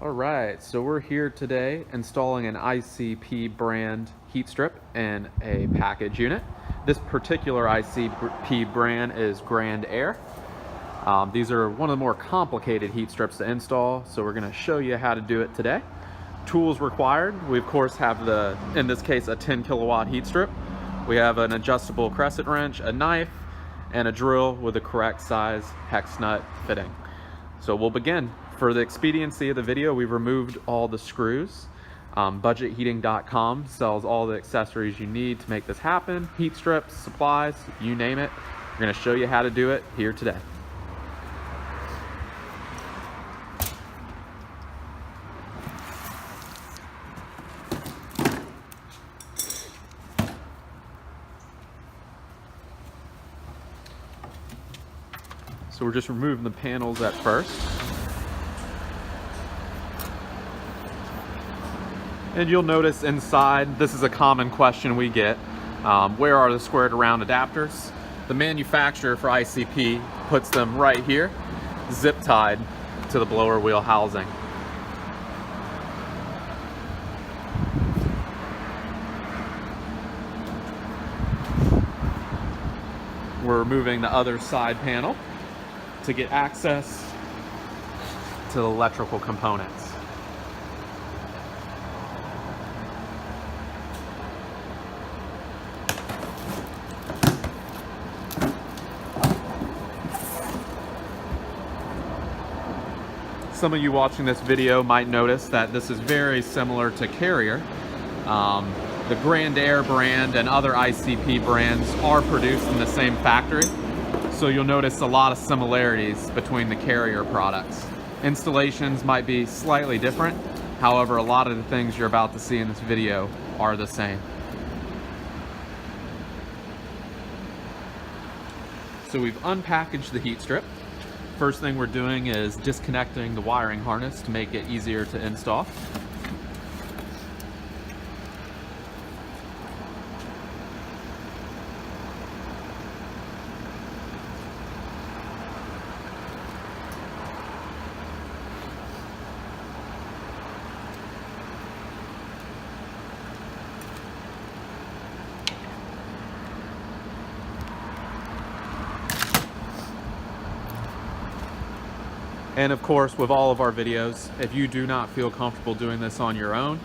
All right, so we're here today installing an ICP brand heat strip in a package unit. This particular ICP brand is GrandAire. These are one of the more complicated heat strips to install, so we're going to show you how to do it today. Tools required: we of course have in this case, a 10 kilowatt heat strip. We have an adjustable crescent wrench, a knife, and a drill with the correct size hex nut fitting. So we'll begin. For the expediency of the video, we've removed all the screws. Budgetheating.com sells all the accessories you need to make this happen. Heat strips, supplies, you name it. We're going to show you how to do it here today. So we're just removing the panels at first. And you'll notice inside, this is a common question we get. Where are the squared around adapters? The manufacturer for ICP puts them right here, zip tied to the blower wheel housing. We're removing the other side panel to get access to the electrical components. Some of you watching this video might notice that this is very similar to Carrier. The GrandAire brand and other ICP brands are produced in the same factory, so you'll notice a lot of similarities between the Carrier products. Installations might be slightly different, however, a lot of the things you're about to see in this video are the same. So we've unpackaged the heat strip. First thing we're doing is disconnecting the wiring harness to make it easier to install. And of course, with all of our videos, if you do not feel comfortable doing this on your own,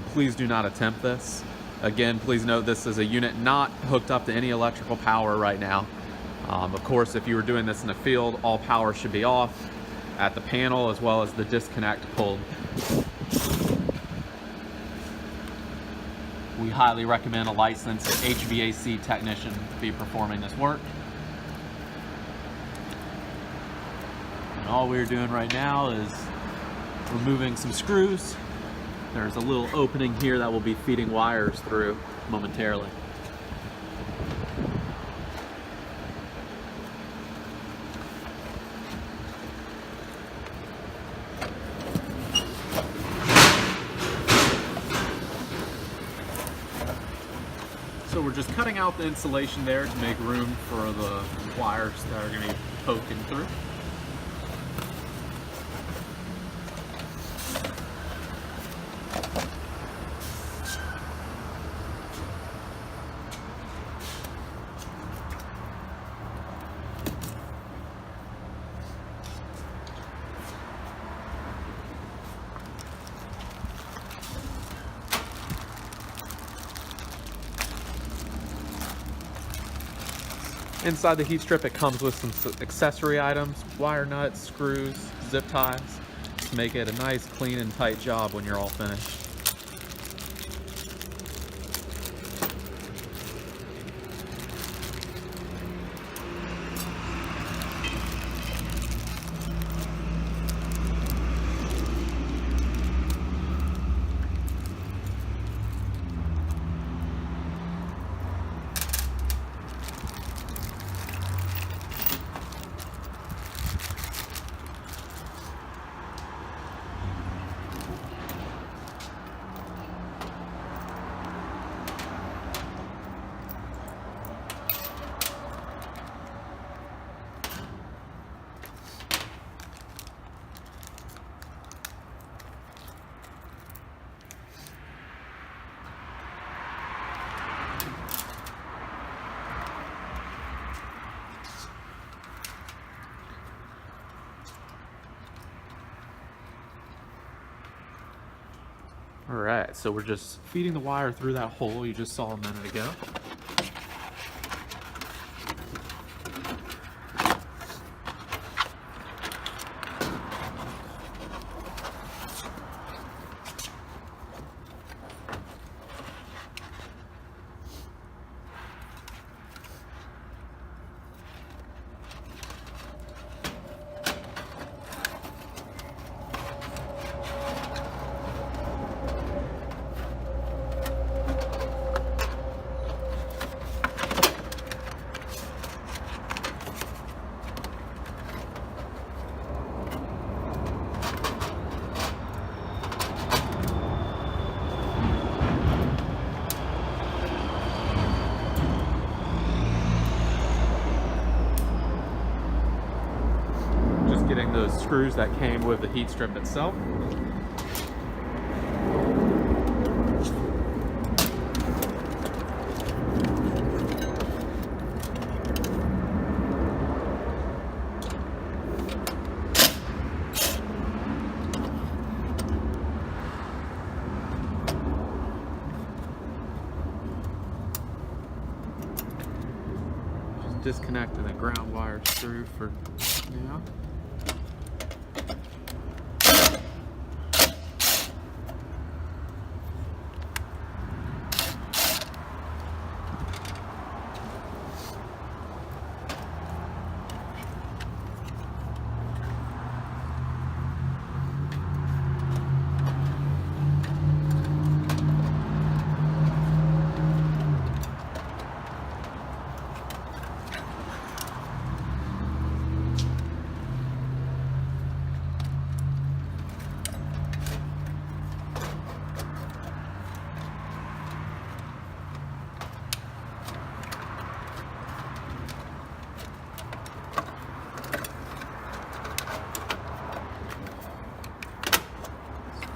please do not attempt this. Again, please note this is a unit not hooked up to any electrical power right now. Of course, if you were doing this in the field, all power should be off at the panel as well as the disconnect pulled. We highly recommend a licensed HVAC technician be performing this work. And all we're doing right now is removing some screws. There's a little opening here that will be feeding wires through momentarily. So we're just cutting out the insulation there to make room for the wires that are going to be poking through. Inside the heat strip, it comes with some accessory items, wire nuts, screws, zip ties, to make it a nice, clean, and tight job when you're all finished. All right, so we're just feeding the wire through that hole you just saw a minute ago. Getting those screws that came with the heat strip itself. Just disconnecting the ground wires through for now.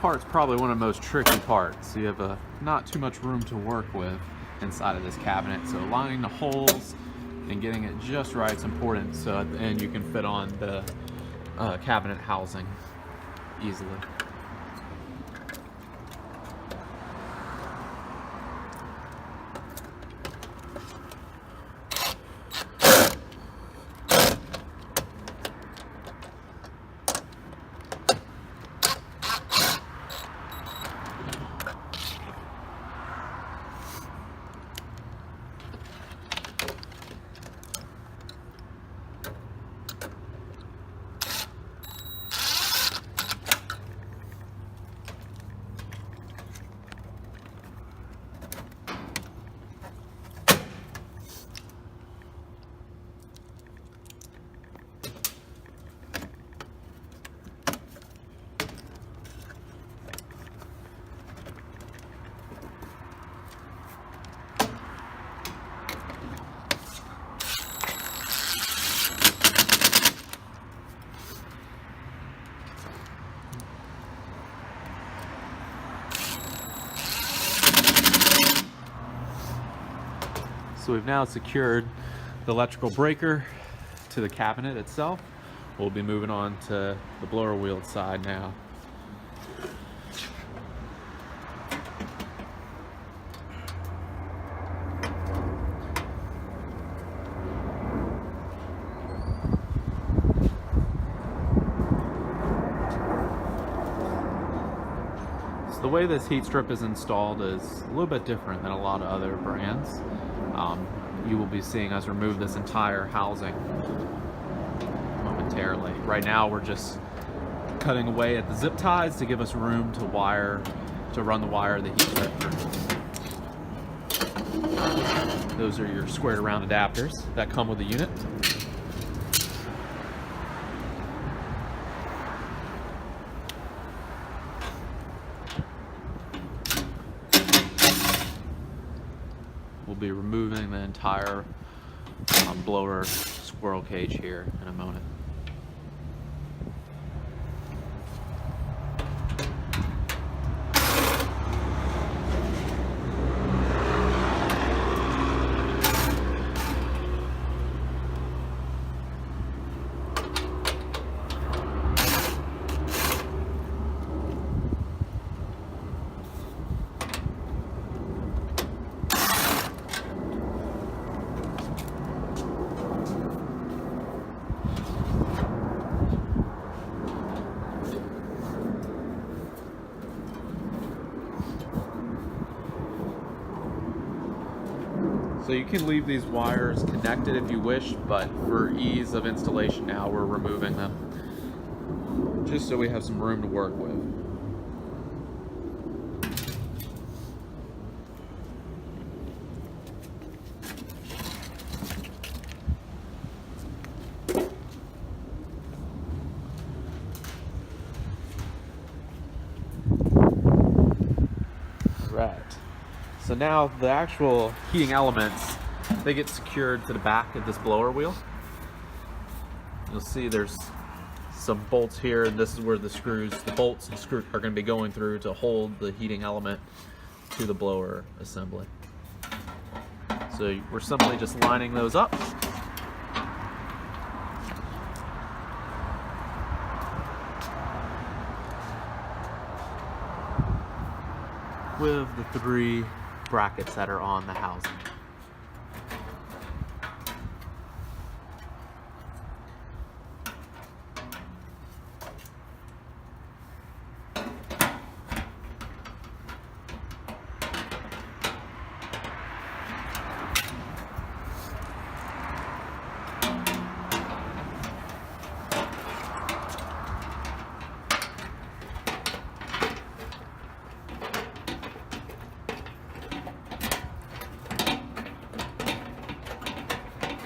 Part's probably one of the most tricky parts. You have not too much room to work with inside of this cabinet, so lining the holes and getting it just right is important, so at the end you can fit on the cabinet housing easily. So we've now secured the electrical breaker to the cabinet itself. We'll be moving on to the blower wheel side now. The way this heat strip is installed is a little bit different than a lot of other brands. You will be seeing us remove this entire housing momentarily. Right now we're just cutting away at the zip ties to give us room to run the wire of the heat strip. Those are your squared around adapters that come with the unit. We'll be removing the entire blower squirrel cage here in a moment. So you can leave these wires connected if you wish, but for ease of installation now, we're removing them, just so we have some room to work with. Right. So now the actual heating elements, they get secured to the back of this blower wheel. You'll see there's some bolts here, and this is where the bolts and screws are going to be going through to hold the heating element to the blower assembly. So we're simply just lining those up. With the 3 brackets that are on the housing.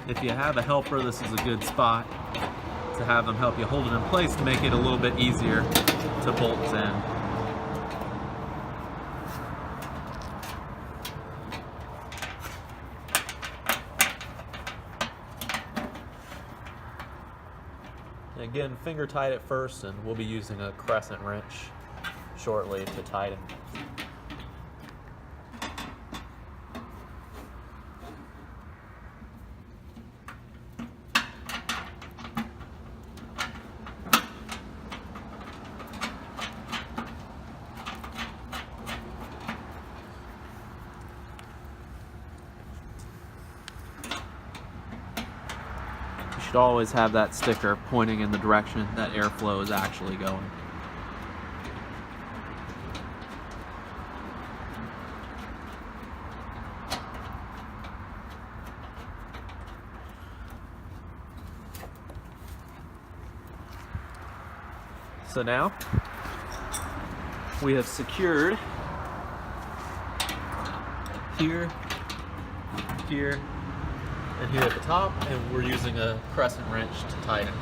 If you have a helper, this is a good spot to have them help you hold it in place to make it a little bit easier to bolt in. Again, finger tight at first, and we'll be using a crescent wrench shortly to tighten. Should always have that sticker pointing in the direction that airflow is actually going. So now we have secured here, here, and here at the top, and we're using a crescent wrench to tighten.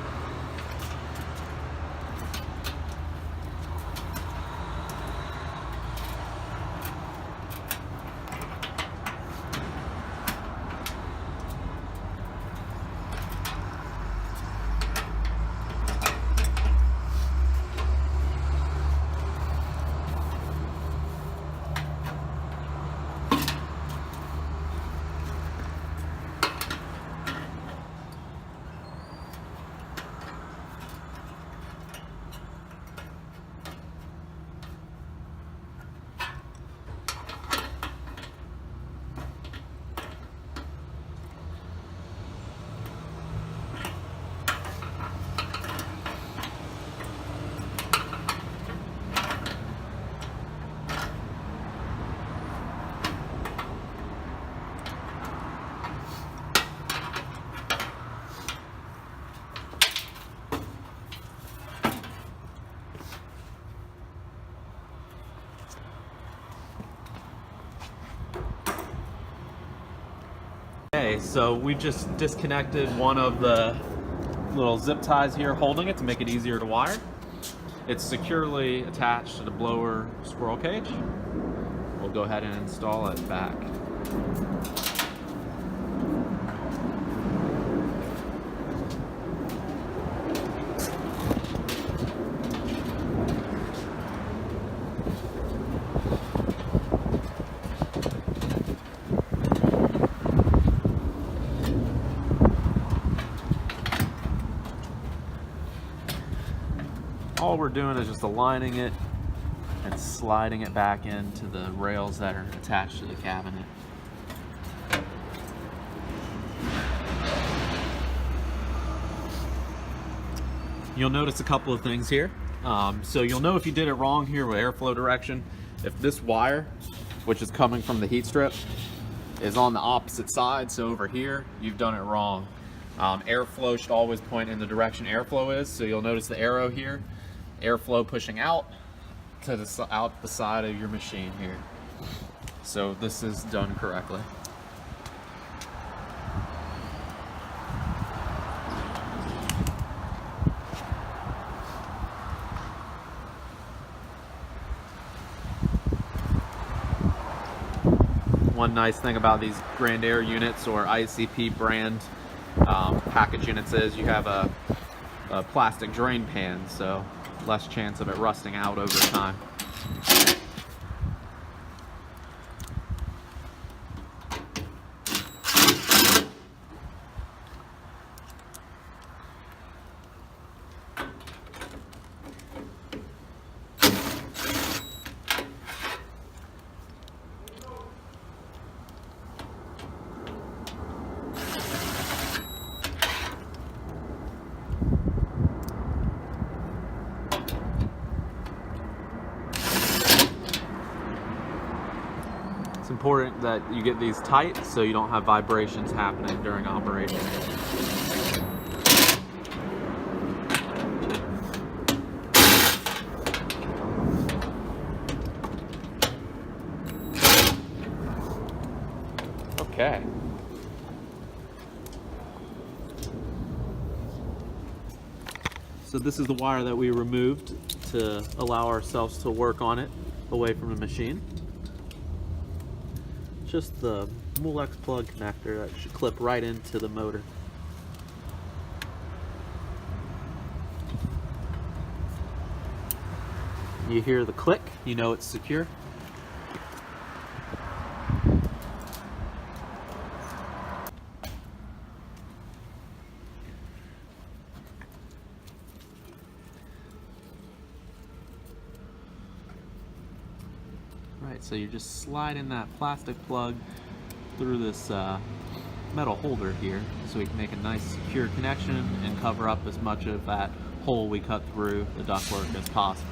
Okay, so we just disconnected one of the little zip ties here holding it to make it easier to wire. It's securely attached to the blower squirrel cage. We'll go ahead and install it back. All we're doing is just aligning it and sliding it back into the rails that are attached to the cabinet. You'll notice a couple of things here. So you'll know if you did it wrong here with airflow direction. If this wire, which is coming from the heat strip, is on the opposite side. So over here, you've done it wrong. Airflow should always point in the direction airflow is. So you'll notice the arrow here, airflow pushing out to out the side of your machine here. So this is done correctly. One nice thing about these GrandAire units or ICP brand package units is you have a plastic drain pan, so less chance of it rusting out over time. It's important that you get these tight so you don't have vibrations happening during operation. Okay. So this is the wire that we removed to allow ourselves to work on it away from the machine. Just the Molex plug connector that should clip right into the motor. You hear the click, you know it's secure. Right, so you just slide in that plastic plug through this metal holder here so we can make a nice secure connection and cover up as much of that hole we cut through the ductwork as possible.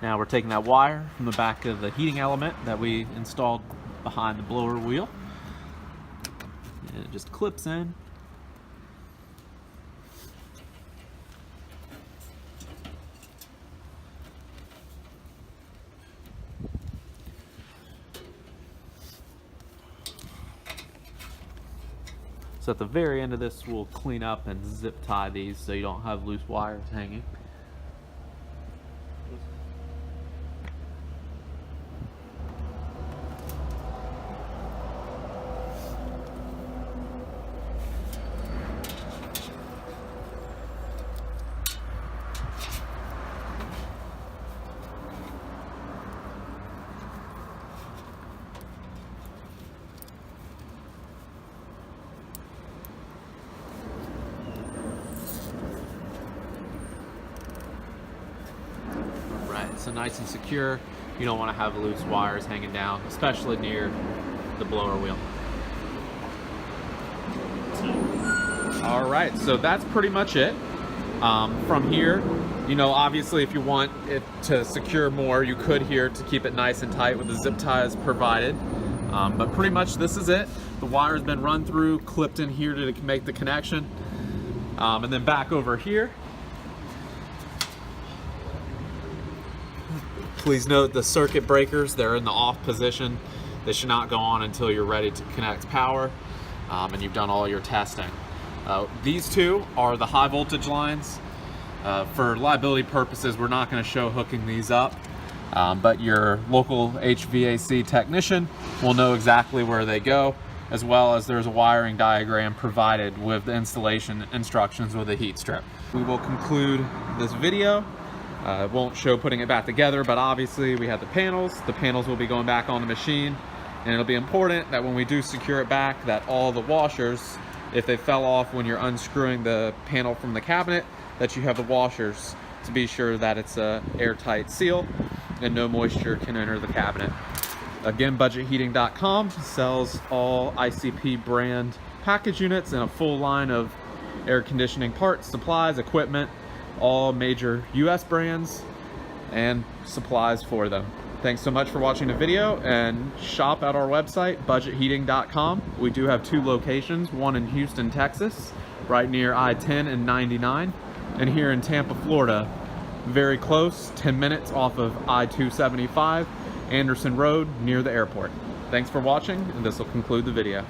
Now we're taking that wire from the back of the heating element that we installed behind the blower wheel, and it just clips in. So at the very end of this, we'll clean up and zip tie these so you don't have loose wires hanging. So nice and secure. You don't want to have loose wires hanging down, especially near the blower wheel. All right, so that's pretty much it. From here, you know, obviously if you want it to secure more, you could here to keep it nice and tight with the zip ties provided. But pretty much this is it. The wire has been run through, clipped in here to make the connection. And then back over here. Please note the circuit breakers, they're in the off position. They should not go on until you're ready to connect power and you've done all your testing. These two are the high voltage lines. For liability purposes, we're not going to show hooking these up, but your local HVAC technician will know exactly where they go, as well as there's a wiring diagram provided with the installation instructions with a heat strip. We will conclude this video. It won't show putting it back together, but obviously we have the panels. The panels will be going back on the machine, and it'll be important that when we do secure it back that all the washers if they fell off when you're unscrewing the panel from the cabinet, that you have the washers to be sure that it's a airtight seal and no moisture can enter the cabinet. Again, budgetheating.com sells all ICP brand package units and a full line of air conditioning parts, supplies, equipment, all major US brands and supplies for them. Thanks so much for watching the video, and shop at our website, budgetheating.com. We do have 2 locations, one in Houston, Texas, right near I-10 and 99, and here in Tampa, Florida, very close, 10 minutes off of I-275, Anderson Road, near the airport. Thanks for watching, and this will conclude the video.